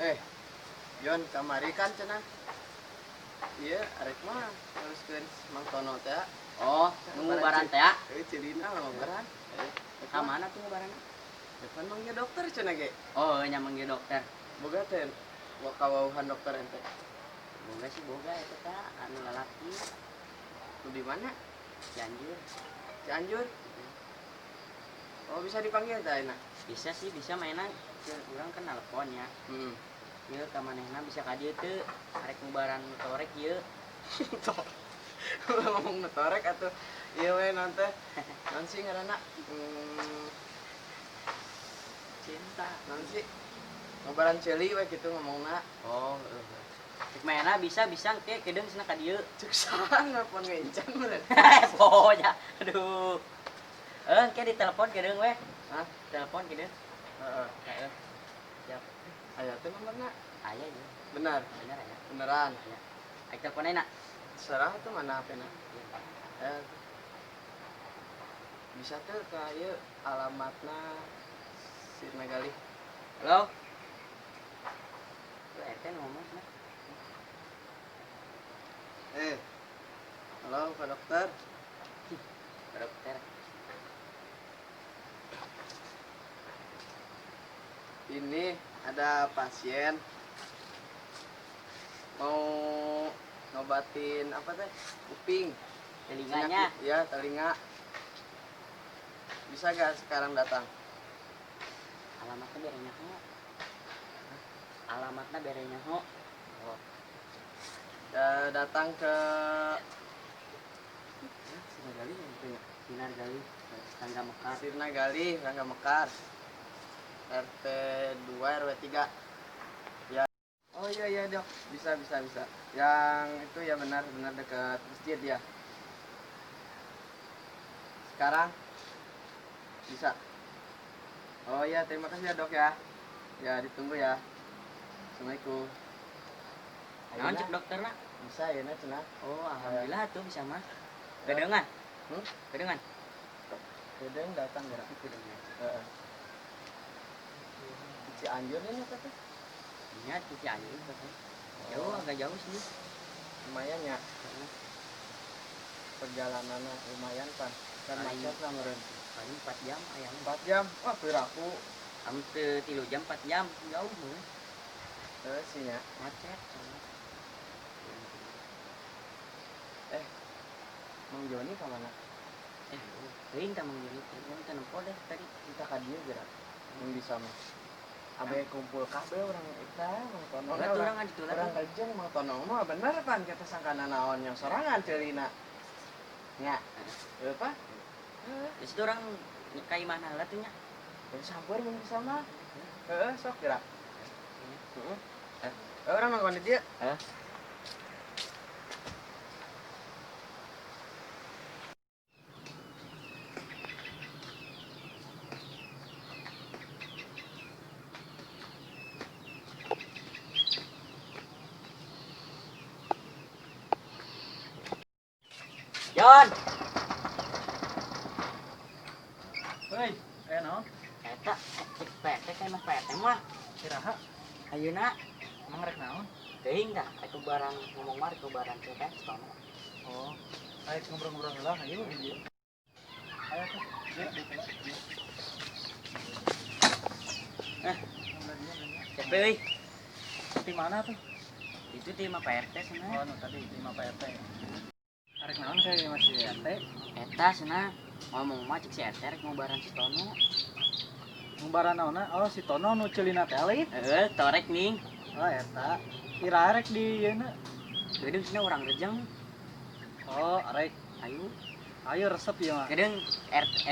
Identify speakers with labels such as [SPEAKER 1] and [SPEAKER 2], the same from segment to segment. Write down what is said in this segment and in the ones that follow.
[SPEAKER 1] Eh, Yon kamari kan cenah. Iya, arek mah teruskeun Mang Tono teh.
[SPEAKER 2] Oh, nunggu baran teh ya?
[SPEAKER 1] Cilina ngobaran.
[SPEAKER 2] Ka mana tuh baranna?
[SPEAKER 1] Depan mangnya dokter cenah ge.
[SPEAKER 2] Oh, nyamang ge dokter.
[SPEAKER 1] Boga teh kawauhan dokter ente.
[SPEAKER 2] Boga sih boga eta teh anu lalaki
[SPEAKER 1] Lu di mana?
[SPEAKER 2] Cianjur.
[SPEAKER 1] Cianjur. Oh, bisa dipanggil teh enak.
[SPEAKER 2] Bisa sih, bisa mainan. Urang kan nelpon ya. Ieu ka manehna bisa ka dieu teu? Arek ngubaran torek ieu.
[SPEAKER 1] Ngomong netorek atuh. Iya we naon teh? Naon sih ngaranna?
[SPEAKER 2] Cinta.
[SPEAKER 1] Naon sih? Ngobaran ceuli we kitu ngomongna.
[SPEAKER 2] Oh, cek mainna bisa engke kedeung cenah ka dieu.
[SPEAKER 1] Cuk saha nelpon ngencan meureun.
[SPEAKER 2] Ponya. Aduh. Engke ditelepon kedeung we.
[SPEAKER 1] Hah?
[SPEAKER 2] Telepon kedeung.
[SPEAKER 1] Heeh.
[SPEAKER 2] Heeh. Siap.
[SPEAKER 1] Aya teh nomorna.
[SPEAKER 2] Aya ieu.
[SPEAKER 1] Benar.
[SPEAKER 2] Bener aya.
[SPEAKER 1] Beneran.
[SPEAKER 2] Aya. Aik telepon ayeuna.
[SPEAKER 1] Serah tuh mana HP-na.
[SPEAKER 2] Ieu.
[SPEAKER 1] Bisa tuh ka ieu alamatna Sirna Galih.
[SPEAKER 2] Halo. Lu RT ngomong cenah.
[SPEAKER 1] Halo Pak Dokter.
[SPEAKER 2] Dokter.
[SPEAKER 1] Ini ada pasien mau ngobatin apa teh? Kuping.
[SPEAKER 2] Telinganya.
[SPEAKER 1] Iya, telinga. Bisa gak sekarang datang?
[SPEAKER 2] Alamatnya berenya ho. Alamatnya berenya ho.
[SPEAKER 1] Oh. Datang ke Sirna Galih ya?
[SPEAKER 2] Sinar Gali, Tangga Mekar.
[SPEAKER 1] Sirna Galih, Rangga Mekar. RT 2 RW 3. Ya. Oh iya Dok. Bisa. Yang itu ya benar dekat masjid ya. Sekarang bisa. Oh iya, terima kasih ya Dok ya. Ya ditunggu ya. Assalamualaikum.
[SPEAKER 2] Naon cek dokterna?
[SPEAKER 1] Bisa ya na cenah.
[SPEAKER 2] Oh, alhamdulillah tuh bisa mah. Kedengan? Kedengan?
[SPEAKER 1] Kedeng datang gerak.
[SPEAKER 2] Kedengan.
[SPEAKER 1] Heeh. Cianjur ini apa tuh?
[SPEAKER 2] Iya, tuh Cianjur katanya. Jauh, agak jauh sih.
[SPEAKER 1] Lumayan ya. Perjalanannya lumayan kan. Kan
[SPEAKER 2] Paling-
[SPEAKER 1] macet lah meureun.
[SPEAKER 2] Paling 4 jam ayam.
[SPEAKER 1] 4 jam. Wah, piraku.
[SPEAKER 2] Hampir 3 jam 4 jam. Jauh meuh.
[SPEAKER 1] Sih nya.
[SPEAKER 2] Macet.
[SPEAKER 1] Mang Joni ka mana?
[SPEAKER 2] Teuing tah Mang Joni teh. Mun teh nempo deh tadi.
[SPEAKER 1] Kita ka dieu gerak. Mun bisa mah. Abe kumpul kabeh urang eta Mang Tono.
[SPEAKER 2] Enggak tuh orang adi tuh
[SPEAKER 1] Urang kajeng Mang Tono mah bener pan kita sangkana naon yang sorangan ceulina. Nya. Apa?
[SPEAKER 2] Di situ orang nyekai mana lah tuh nya.
[SPEAKER 1] Sampeur mun bisa mah. Heeh, sok gerak. Heeh. Orang nongkrong di dieu.
[SPEAKER 2] Jon.
[SPEAKER 3] Hei, naon?
[SPEAKER 2] Eta cek PT kan mah PT mah.
[SPEAKER 3] Kiraha
[SPEAKER 2] Ayeuna
[SPEAKER 3] emang rek naon?
[SPEAKER 2] teuing dah atuh barang ngomong mah ke barang teh kan stono.
[SPEAKER 3] Oh, ayo ngobrol-ngobrol heula ayo di dieu. Ayo tuh. Dieu, dieu.
[SPEAKER 2] Cek euy.
[SPEAKER 3] Di mana tuh?
[SPEAKER 2] Itu ti mah PRT
[SPEAKER 3] Oh,
[SPEAKER 2] cenah.
[SPEAKER 3] nu tadi di 5 PRT. Arek naon kayak masih RT?
[SPEAKER 2] Eta cenah ngomong mah cek si RT rek ngobaran si Tono.
[SPEAKER 3] Ngumbaran naonna? Oh, si Tono nu ceulina teh ali.
[SPEAKER 2] Torek ning.
[SPEAKER 3] Oh, eta. Ira rek di ieu na.
[SPEAKER 2] Kedeung cenah urang rejeng.
[SPEAKER 3] Oh, arek.
[SPEAKER 2] Ayo.
[SPEAKER 3] Ayo resep ieu mah.
[SPEAKER 2] Kedeung RT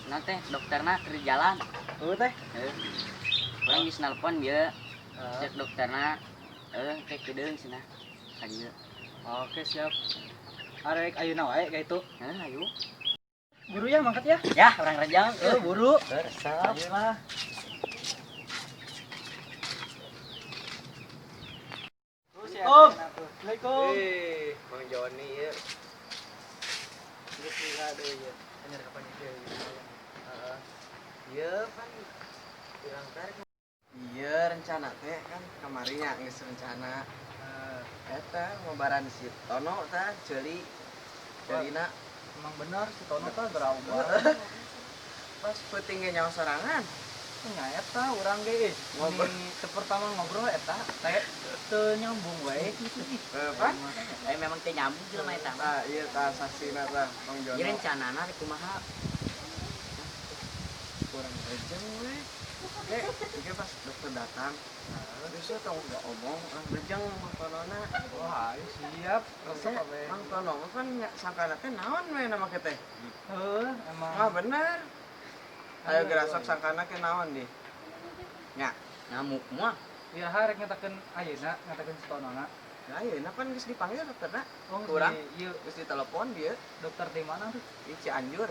[SPEAKER 2] naon teh dokterna keur di jalan.
[SPEAKER 3] Teh.
[SPEAKER 2] Urang geus nelpon dia
[SPEAKER 3] Eh,
[SPEAKER 2] cek dokterna. Kayak kedeung cenah. Ka dieu.
[SPEAKER 3] Oke, siap. Arek ayeuna wae ka itu.
[SPEAKER 2] Ayo.
[SPEAKER 3] Buru ya mangkat ya.
[SPEAKER 2] Ya, urang rejeng.
[SPEAKER 3] Buru.
[SPEAKER 2] Resep.
[SPEAKER 3] Ayolah. Assalamualaikum.
[SPEAKER 1] Mang Joni ya.
[SPEAKER 3] Geus gila deui ieu. Anyar kapan ieu.
[SPEAKER 1] Iya kan bilang tarik. Iya rencana teh kan kamarinya geus rencana eta ngobaran si Tono tah ceulina
[SPEAKER 3] Emang benar si Tono teh berubah.
[SPEAKER 1] pas peuting ge nyawa sorangan.
[SPEAKER 3] Nya eta urang ge
[SPEAKER 1] Ngobrol.
[SPEAKER 3] teu pertama ngobrol eta teh teu nyambung we.
[SPEAKER 1] Pan?
[SPEAKER 2] Memang teh nyambung jelema eta.
[SPEAKER 1] Tah ieu tah saksina tah Bang Jono.
[SPEAKER 2] Ieu rencanana rek kumaha?
[SPEAKER 1] Kurang rejeng we. Oke, pas dokter datang. Bisa tong enggak omong, rejeng Mang Tonona.
[SPEAKER 3] Wah, ayo siap. Resep
[SPEAKER 1] Resep
[SPEAKER 3] apa?
[SPEAKER 1] Mang Tono kan sangkana teh naon we nama teh?
[SPEAKER 3] Emang.
[SPEAKER 1] Ah bener. Ayo gerasok sangkana ke naon di? Nya.
[SPEAKER 2] Ngamuk mah.
[SPEAKER 3] Ya harek ngatakeun ayeuna, ngatakeun si Tonona.
[SPEAKER 1] Nah, ieu pan geus dipanggil dokterna.
[SPEAKER 3] Oh,
[SPEAKER 1] Kurang.
[SPEAKER 3] ieu
[SPEAKER 1] Geus ditelepon dia
[SPEAKER 3] dokter di mana tuh?
[SPEAKER 1] di Cianjur.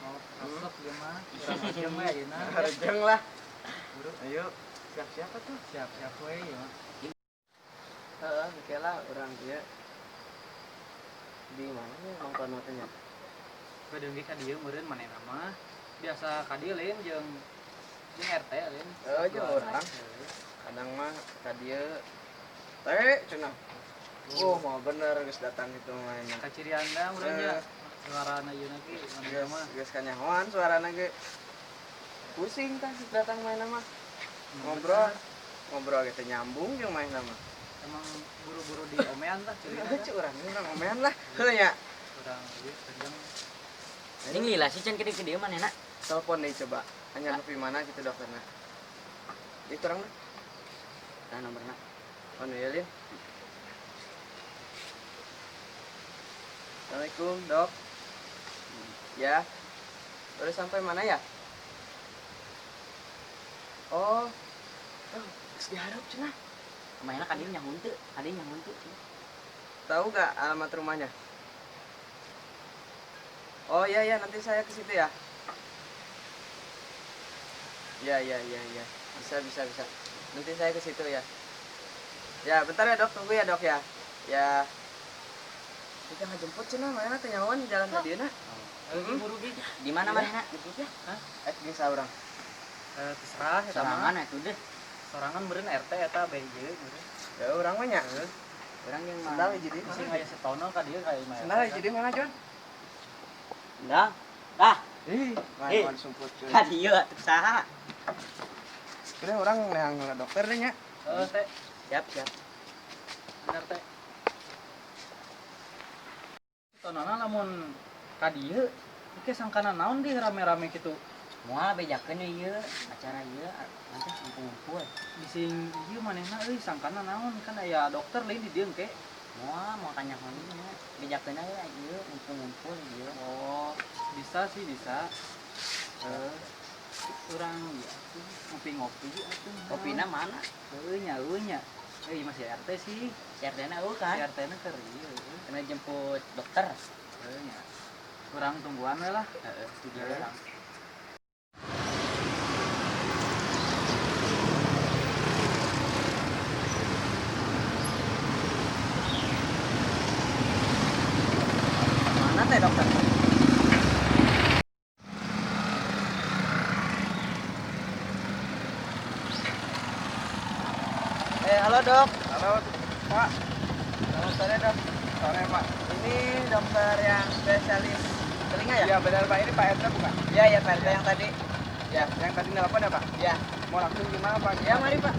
[SPEAKER 3] Oh, resep dia mah. Kurang aja we ayeuna.
[SPEAKER 1] Rejeng lah. Ayo, siap-siap tuh.
[SPEAKER 3] Siap-siap we ya.
[SPEAKER 1] Heeh, oke lah urang ieu. Di mana nih Mang Tono teh nya?
[SPEAKER 3] Kedeung ge ka dieu meureun manehna mah. Biasa ka dieu lain jeung RT lain.
[SPEAKER 1] Oh, jeung urang. Kadang mah ka dieu teh cenah. Oh, mau bener geus datang itu mainnya.
[SPEAKER 3] Ka Cirianda urang nya. Suarana ieu ge manehna mah.
[SPEAKER 1] Geus kanyahoan suarana ge. Pusing tah datang mainna mah. Ngobrol gitu nyambung jeung mainna mah.
[SPEAKER 3] Emang buru-buru di omean tah Cirianda.
[SPEAKER 1] Cek urang omean lah. Heuh nya.
[SPEAKER 3] Urang ieu kedeung.
[SPEAKER 2] Ning lila sih can gede-gede manehna.
[SPEAKER 1] Telepon deh coba. Hanya nepi mana gitu dokterna. Itu orang mah.
[SPEAKER 2] Tah nomorna.
[SPEAKER 1] Anu ya, Lin. Assalamualaikum, Dok. Ya. Udah sampai mana ya? Oh. Geus diharap cenah.
[SPEAKER 2] Kemaina ka dieu nyamun teu? Ka dieu nyamun teu?
[SPEAKER 1] Tahu gak alamat rumahnya? Oh iya ya, nanti saya ke situ ya. Ya. Bisa. Nanti saya ke situ ya. Ya, bentar ya, Dok. Tunggu ya, Dok ya. Ya. Kita ngejemput cenah, mana teh nyawan jalan ka dieu na.
[SPEAKER 3] Buru ge.
[SPEAKER 2] Di mana manehna?
[SPEAKER 1] Jemput ya. Geus saurang.
[SPEAKER 3] Terserah eta mah.
[SPEAKER 2] Sorangan atuh deh.
[SPEAKER 3] Sorangan meureun RT eta BJ meureun.
[SPEAKER 1] Ya, urang mah nya.
[SPEAKER 2] Urang jeung
[SPEAKER 1] Sendal hiji di.
[SPEAKER 3] Sing aya Setono ka dieu ka ieu.
[SPEAKER 1] Sendal hiji di mana, Jon?
[SPEAKER 2] Enggak. Tah,
[SPEAKER 1] Main sumput.
[SPEAKER 2] ka dieu atuh saha?
[SPEAKER 1] Kira orang yang dokter deh nya.
[SPEAKER 3] Teh,
[SPEAKER 2] Siap.
[SPEAKER 3] bener teh. Tonona lamun ka dieu ieu sangkana naon di rame-rame kitu.
[SPEAKER 2] Moal bejakeun ieu acara ieu nanti ngumpul-ngumpul.
[SPEAKER 3] Bising ieu manehna euy sangkana naon kan aya dokter lain di dieu engke.
[SPEAKER 2] Moal tanya mana bejakeun aja ieu ngumpul-ngumpul ieu.
[SPEAKER 3] Oh, bisa sih bisa. Urang ya ngopi-ngopi atuh.
[SPEAKER 2] Kopina mana?
[SPEAKER 3] Euy nya. Euy masih RT sih.
[SPEAKER 2] Si RT-na eueuh kan?
[SPEAKER 3] Si RT-na keur ieu.
[SPEAKER 2] Kena jemput dokter.
[SPEAKER 3] Euy nya. Urang tungguan we lah.
[SPEAKER 2] Heeh,
[SPEAKER 3] Tiga
[SPEAKER 2] heeh.
[SPEAKER 3] orang.
[SPEAKER 1] Mana teh dokter? Halo, Dok. Halo, Pak. Selamat sore, Dok. Sore, Pak. Ini dokter yang spesialis telinga ya?
[SPEAKER 3] Iya benar Pak, ini Pak RT bukan?
[SPEAKER 1] Iya, Pak RT yang tadi.
[SPEAKER 3] Ya, yang tadi nelpon ya Pak?
[SPEAKER 1] Ya.
[SPEAKER 3] Mau langsung gimana Pak?
[SPEAKER 1] Ya, mari, Pak.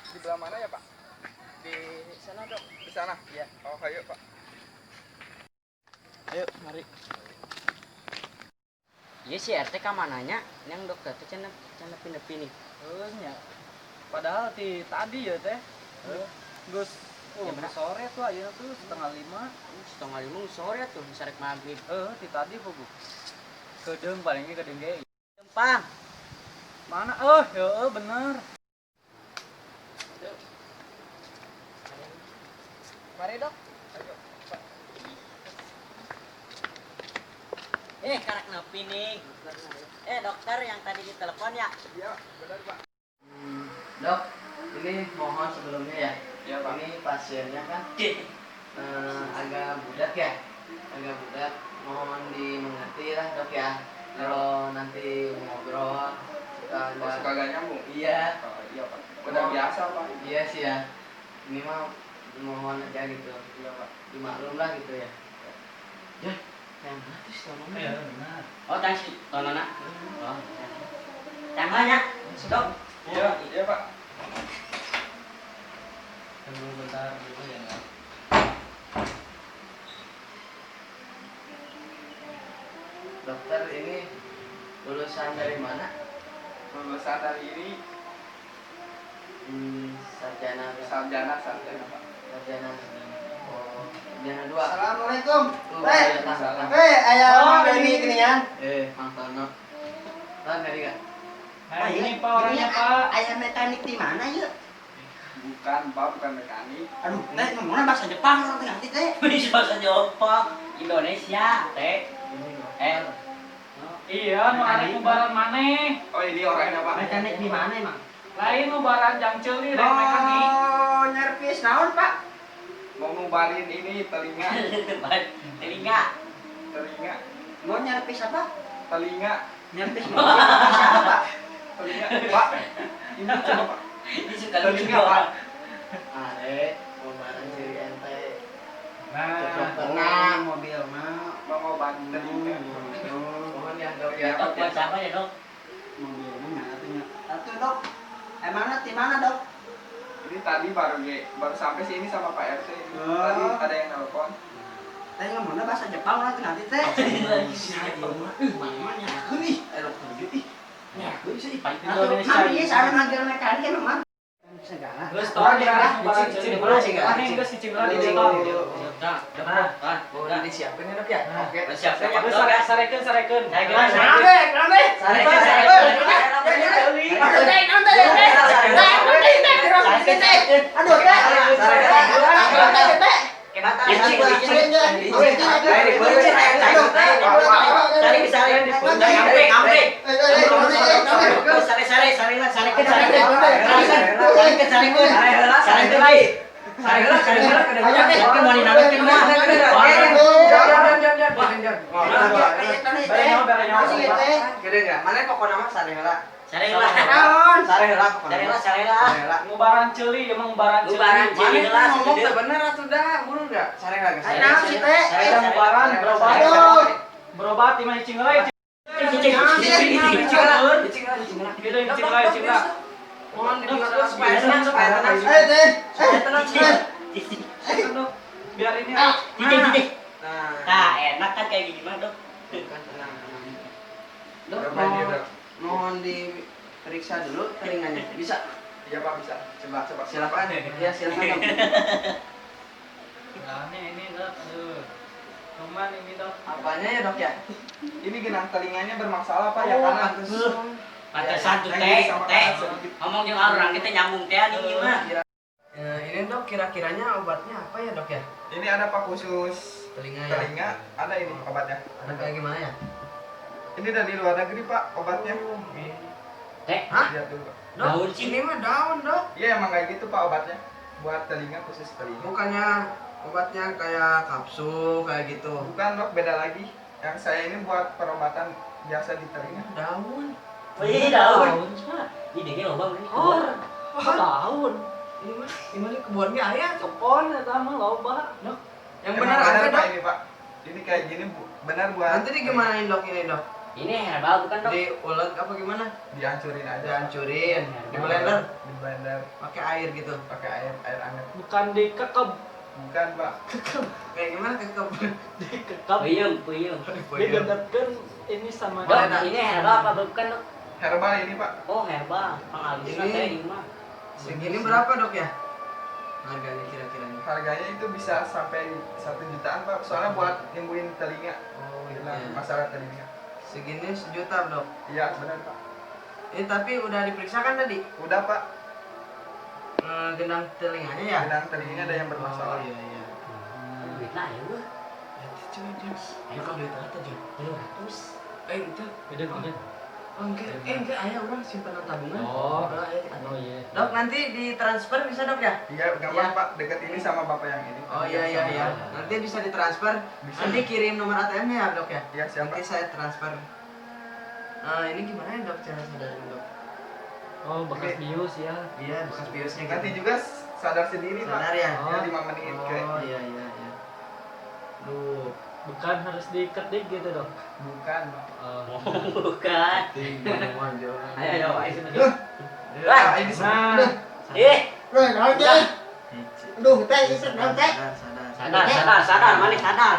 [SPEAKER 3] Di belah mana ya Pak?
[SPEAKER 1] Di sana, Dok.
[SPEAKER 3] Di sana?
[SPEAKER 1] Iya.
[SPEAKER 3] Oh ayo Pak.
[SPEAKER 1] Ayo, mari.
[SPEAKER 2] Ieu si RT ka mananya? Yang dokter teh cenah pindah-pindah.
[SPEAKER 3] Nya. Padahal di tadi ya teh. Gus,
[SPEAKER 2] Ya, bener.
[SPEAKER 3] sore tuh ayeuna tuh 4:30.
[SPEAKER 2] 4:30 sore tuh sarek maghrib.
[SPEAKER 3] Di tadi pugu. Kedeung palingnya kedeung ge.
[SPEAKER 2] Tempang.
[SPEAKER 3] Mana? Oh, ya bener.
[SPEAKER 1] Mari dok.
[SPEAKER 2] Karak nepi nih. Dokter yang tadi ditelepon ya?
[SPEAKER 3] Iya, benar Pak.
[SPEAKER 1] Dok, ini mohon sebelumnya ya.
[SPEAKER 3] Iya Pak.
[SPEAKER 1] Ini pasiennya kan agak budak ya, agak budak. Mohon dimengerti lah dok ya. Kalau nanti ngobrol
[SPEAKER 3] Suka gak nyambung?
[SPEAKER 1] Iya.
[SPEAKER 3] Oh, iya Pak. Udah biasa Pak.
[SPEAKER 1] Iya sih ya. Ini mah mohon aja gitu.
[SPEAKER 3] Iya Pak.
[SPEAKER 1] Dimaklum lah gitu ya. Ya, yang gratis tolongnya.
[SPEAKER 3] Iya benar.
[SPEAKER 2] Oh, thanks. Tolong nak. Oh. Yang banyak, dok.
[SPEAKER 3] Iya, iya Pak.
[SPEAKER 1] Tunggu bentar dulu ya. Dokter ini lulusan dari mana?
[SPEAKER 3] Lulusan dari ini
[SPEAKER 1] Sarjana.
[SPEAKER 3] sarjana Pak.
[SPEAKER 1] Sarjana. Oh, sarjana 2.
[SPEAKER 4] Assalamualaikum.
[SPEAKER 1] Waalaikumsalam.
[SPEAKER 4] Ayah
[SPEAKER 3] Oh,
[SPEAKER 4] Mang
[SPEAKER 3] ini.
[SPEAKER 4] Doni geningan.
[SPEAKER 1] Mang Tono. Tahu tadi Kak?
[SPEAKER 3] Nah, ini Pak orangnya Pak.
[SPEAKER 4] Ayah mekanik di mana yuk?
[SPEAKER 3] Bukan Pak, bukan mekanik.
[SPEAKER 4] Aduh, teh ngomongnya bahasa Jepang orang tengah teh.
[SPEAKER 2] Bisa bahasa Jepang, Indonesia, teh.
[SPEAKER 3] Iya, nu arek nubaran maneh. Oh, ini orangnya Pak.
[SPEAKER 4] Mekanik di mana emang?
[SPEAKER 3] Lain nubaran jang ceuli rek mekanik.
[SPEAKER 4] Oh, nyervis naon, Pak?
[SPEAKER 3] Mau nubarin ini telinga,
[SPEAKER 2] Telinga.
[SPEAKER 3] telinga,
[SPEAKER 4] Mau nyervis apa?
[SPEAKER 3] telinga,
[SPEAKER 4] Nyervis apa, Pak?
[SPEAKER 3] telinga. Pak, ini coba Pak.
[SPEAKER 2] Ini suka
[SPEAKER 3] Telinga Pak.
[SPEAKER 1] Arek, mau bareng ciri ente.
[SPEAKER 3] Nah,
[SPEAKER 4] Tenang, mobil mah.
[SPEAKER 3] mau ngobat telinga.
[SPEAKER 1] Mohon ya dok ya.
[SPEAKER 2] Dok, buat siapa ya, Dok?
[SPEAKER 4] Mobil mah atunya. Atuh, Dok. Mana di mana, Dok?
[SPEAKER 3] Ini tadi baru sampai sini sama Pak RT.
[SPEAKER 4] Oh.
[SPEAKER 3] Tadi ada yang telepon.
[SPEAKER 4] Teh ngomongnya bahasa Jepang orang tengah teh.
[SPEAKER 2] Mana-mana.
[SPEAKER 4] Heuih, dokter gitu.
[SPEAKER 2] Ya, gue bisa dipakai
[SPEAKER 4] Atuh, mami sareng manggil mekanik emang segala.
[SPEAKER 3] Terus
[SPEAKER 4] Oh,
[SPEAKER 3] tolong
[SPEAKER 4] ya,
[SPEAKER 3] nubaran
[SPEAKER 1] cicing
[SPEAKER 3] ceuli
[SPEAKER 1] dulu,
[SPEAKER 3] dulu.
[SPEAKER 1] cicing.
[SPEAKER 3] Aneh geus cicing dulu di
[SPEAKER 1] Cicing
[SPEAKER 3] Jepang.
[SPEAKER 1] dulu.
[SPEAKER 2] Udah.
[SPEAKER 1] Disiapin ya dok ya.
[SPEAKER 3] Nah.
[SPEAKER 1] Oke.
[SPEAKER 2] Siapkan ya,
[SPEAKER 3] Terus
[SPEAKER 2] Dok, ya.
[SPEAKER 3] sarekeun.
[SPEAKER 4] Kenapa? Aduh,
[SPEAKER 1] Gede enggak? Mana pokoknya mah sarehela.
[SPEAKER 2] Sarela.
[SPEAKER 1] Sarehela pokoknya.
[SPEAKER 2] Sarela.
[SPEAKER 1] Sarehela.
[SPEAKER 3] Ngubaran ceuli emang ngubaran ceuli.
[SPEAKER 2] Ngubaran ceuli.
[SPEAKER 1] Mana ngomong teh bener atuh dah, buru enggak? Sarehela geus.
[SPEAKER 3] Ada ngubaran berobat. Berobat di mana cicing euy. Cicing lah.
[SPEAKER 1] Mohon
[SPEAKER 3] Dok,
[SPEAKER 1] didengar
[SPEAKER 3] supaya tenang,
[SPEAKER 1] supaya tenang.
[SPEAKER 3] Dok, biar ini.
[SPEAKER 2] Nah, enak kan kayak gini mah, Dok.
[SPEAKER 1] Dok, mohon diperiksa dulu telinganya. Bisa?
[SPEAKER 3] Iya Pak, bisa. Coba.
[SPEAKER 1] Silakan. Ya, silakan. Dok.
[SPEAKER 3] Nah, ini Dok. Aduh. Cuman ini Dok.
[SPEAKER 1] Apanya ya, Dok ya?
[SPEAKER 3] Ini genang telinganya bermasalah Pak ya
[SPEAKER 1] Oh,
[SPEAKER 3] karena
[SPEAKER 2] Pantesan tuh teh. Ngomong jeung orang kita nyambung teh di mah.
[SPEAKER 1] Ini Dok, kira-kiranya obatnya apa ya, Dok ya?
[SPEAKER 3] ini ada Pak khusus
[SPEAKER 1] Telinga ya.
[SPEAKER 3] telinga, ada ini obatnya.
[SPEAKER 1] Ada kayak gimana ya?
[SPEAKER 3] Ini dari luar negeri Pak obatnya.
[SPEAKER 2] Teh,
[SPEAKER 3] Lihat dulu Pak.
[SPEAKER 1] Dok,
[SPEAKER 2] Daun sih.
[SPEAKER 1] ini mah daun, Dok.
[SPEAKER 3] Iya emang kayak gitu Pak obatnya. Buat telinga khusus telinga.
[SPEAKER 1] Bukannya obatnya kayak kapsul kayak gitu.
[SPEAKER 3] Bukan Dok, beda lagi. Yang saya ini buat perobatan biasa di telinga.
[SPEAKER 1] Daun.
[SPEAKER 2] wih daun. Ini dia loba ini.
[SPEAKER 3] Daun.
[SPEAKER 1] Ini mah kebunnya ayah.
[SPEAKER 3] Kepon eta mah loba.
[SPEAKER 1] Dok. Yang
[SPEAKER 3] Emang
[SPEAKER 1] benar ada,
[SPEAKER 3] Pak
[SPEAKER 1] Dok.
[SPEAKER 3] ini Pak. Ini kayak gini benar buat.
[SPEAKER 1] Nanti digimanain, Dok, ini, Dok?
[SPEAKER 2] Ini herbal bukan, Dok?
[SPEAKER 1] Diulek apa gimana?
[SPEAKER 3] Dihancurin aja.
[SPEAKER 1] Dihancurin, di blender,
[SPEAKER 3] Di blender
[SPEAKER 1] pakai air gitu.
[SPEAKER 3] pakai air hangat.
[SPEAKER 5] Bukan dikekep,
[SPEAKER 3] Bukan Pak.
[SPEAKER 1] Kayak gimana kekep?
[SPEAKER 5] dikekep,
[SPEAKER 2] Puyeng.
[SPEAKER 5] digendapkan ini sama
[SPEAKER 2] Dok, ini herbal apa bukan, Dok?
[SPEAKER 3] Herbal ini Pak.
[SPEAKER 2] Oh, herbal. Pengalisnya
[SPEAKER 1] Ini-
[SPEAKER 2] teh ini mah.
[SPEAKER 1] Segini berapa, Dok ya? Harganya kira-kiranya.
[SPEAKER 3] Harganya itu bisa sampai 1 jutaan Pak. Soalnya buat nyembuhin telinga.
[SPEAKER 1] Oh,
[SPEAKER 3] Masalah telinga.
[SPEAKER 1] Segini 1 juta, Dok.
[SPEAKER 3] Iya benar Pak.
[SPEAKER 1] Tapi udah diperiksakan tadi.
[SPEAKER 3] Udah Pak,
[SPEAKER 1] Gendang telinganya ya.
[SPEAKER 3] gedang telinganya ada yang bermasalah.
[SPEAKER 1] Oh, iya.
[SPEAKER 2] Duit lah ya gua.
[SPEAKER 1] Coba Jan.
[SPEAKER 2] Ayo kau duit berapa Jan? 200.
[SPEAKER 1] Itu.
[SPEAKER 5] Udah.
[SPEAKER 1] Oh, enggak, ayah orang simpanan tabungan.
[SPEAKER 5] Oh.
[SPEAKER 1] Ayah.
[SPEAKER 5] Oh iya.
[SPEAKER 1] Dok, nanti ditransfer bisa dok ya?
[SPEAKER 3] Iya, gampang
[SPEAKER 1] Iya.
[SPEAKER 3] Pak, dekat ini sama Bapak yang ini.
[SPEAKER 1] Oh iya. Nanti bisa ditransfer.
[SPEAKER 3] Bisa.
[SPEAKER 1] Nanti kirim nomor ATM-nya ya dok ya?
[SPEAKER 3] Iya, siap
[SPEAKER 1] Nanti
[SPEAKER 3] Pak.
[SPEAKER 1] saya transfer. Ini gimana ya dok cara sadarnya dok?
[SPEAKER 5] Oh, bekas
[SPEAKER 3] Oke.
[SPEAKER 5] bius ya.
[SPEAKER 1] Iya, bekas biosnya gitu.
[SPEAKER 3] Nanti juga sadar sendiri Pak.
[SPEAKER 1] Sadar ya?
[SPEAKER 3] Ya 5 menit kayak.
[SPEAKER 1] Oh iya. Duh,
[SPEAKER 5] Bukan harus diikat deh gitu dok.
[SPEAKER 3] Bukan Pak.
[SPEAKER 5] Oh.
[SPEAKER 2] Bukan. Ayo.
[SPEAKER 1] Wah, ini
[SPEAKER 5] Nah,
[SPEAKER 4] Rồi, nói chứ. Đủ tay, ít nói tay.
[SPEAKER 1] sadar.
[SPEAKER 2] Sadar, sadar, sadar, Malik sadar.